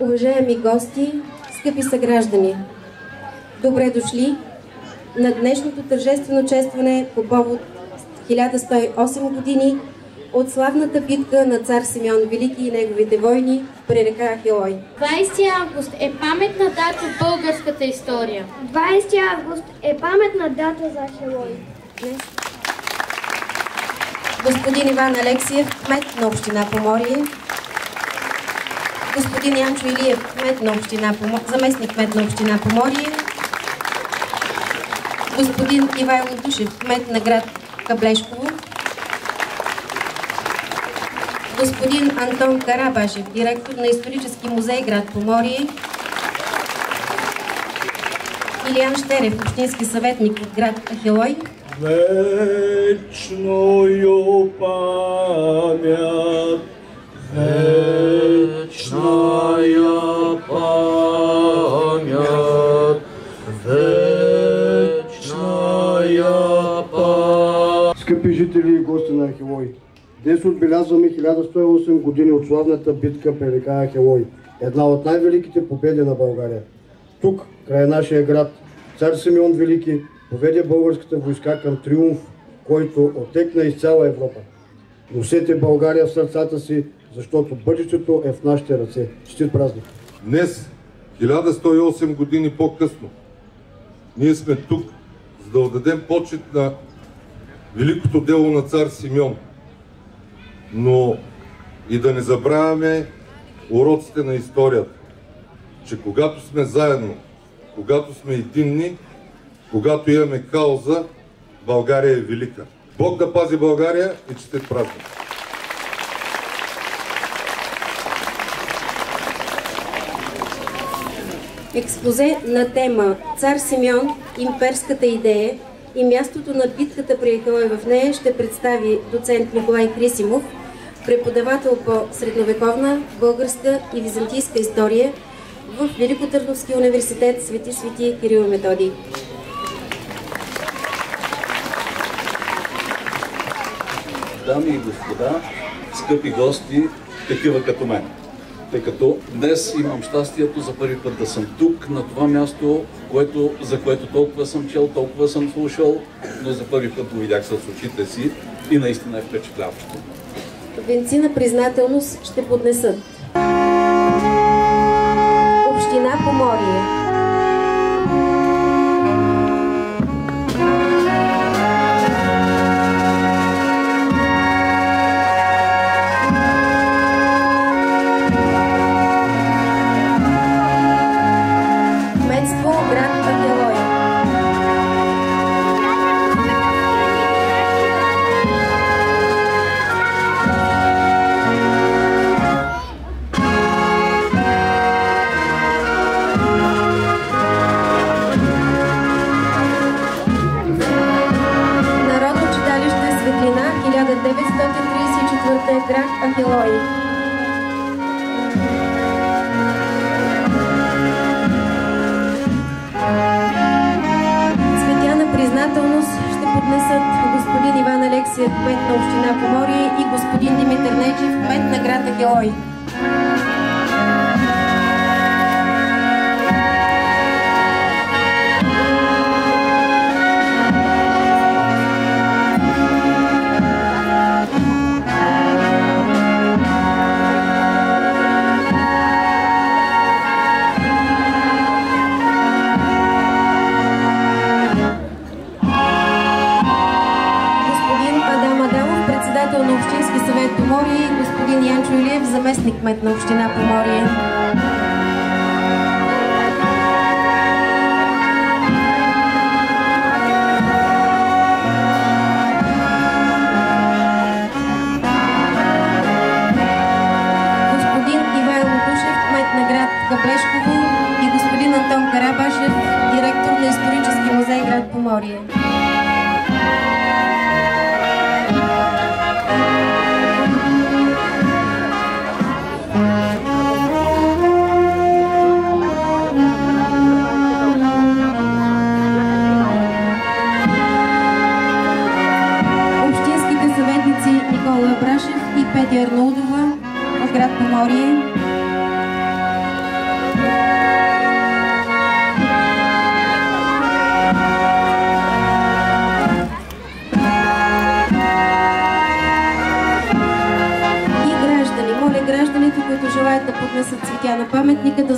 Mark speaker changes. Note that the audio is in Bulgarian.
Speaker 1: Уважаеми гости, скъпи съграждани! Добре дошли на днешното тържествено честване по повод 1108 години от славната битка на цар Симеон Велики и неговите войни при река Ахелой.
Speaker 2: 20 август е паметна дата в българската история.
Speaker 3: 20 август е паметна дата за Ахелой.
Speaker 1: Господин Иван Алексиев, кмет на община Поморие, господин Янчо Илиев, заместник кмет на община Поморие, господин Ивайло Душев, кмет на град Каблешково, господин Антон Карабашев, директор на исторически музей град Поморие, Илиян Щерев, общински съветник от град Ахелой.
Speaker 4: Вечно ю памят, вечная память, вечная память.
Speaker 5: Скъпи жители и гости на Ахелой, днес отбелязваме 1108 години от славната битка при река Ахелой, една от най-великите победи на България. Тук, край нашия град, цар Симеон Велики поведе българската войска към триумф, който отекна из цяла Европа. Носете България в сърцата си, защото бъдещето е в нашите ръце. Честит празник!
Speaker 6: Днес, 1108 години по-късно, ние сме тук, за да отдадем почет на великото дело на цар Симеон, но и да не забравяме уроците на историята, че когато сме заедно, когато сме единни, когато имаме кауза, България е велика. Бог да пази България и честит празник!
Speaker 1: Експозе на тема Цар Симеон, имперската идея и мястото на битката при Ахелой в нея ще представи доцент Николай Крисимов, преподавател по средновековна, българска и византийска история в Великотърновския университет Свети Кирил и Методий.
Speaker 7: Дами и господа, скъпи гости, такива като мен. Тъй като днес имам щастието за първи път да съм тук, на това място, за което толкова съм чел, толкова съм слушал, но за първи път го видях с очите си и наистина е впечатляващо.
Speaker 1: Венци на признателност ще поднесат община Поморие, град Ахелой. Цветя на признателност ще поднесат господин Иван Алексиев, кмет на община Поморие, и господин Димитър Нечев, кмет на град Ахелой. Поморие и господин Янчо Илиев, заместник кмет на община Поморие. Господин Ивайло Душев, кмет на град Каблешково, и господин Антон Карабашев, директор на исторически музей град Поморие. Никола Брашев и Петя Арнаудова от град Поморие. И граждани. Моля гражданите, които желаят да поднесат цветя на паметника, да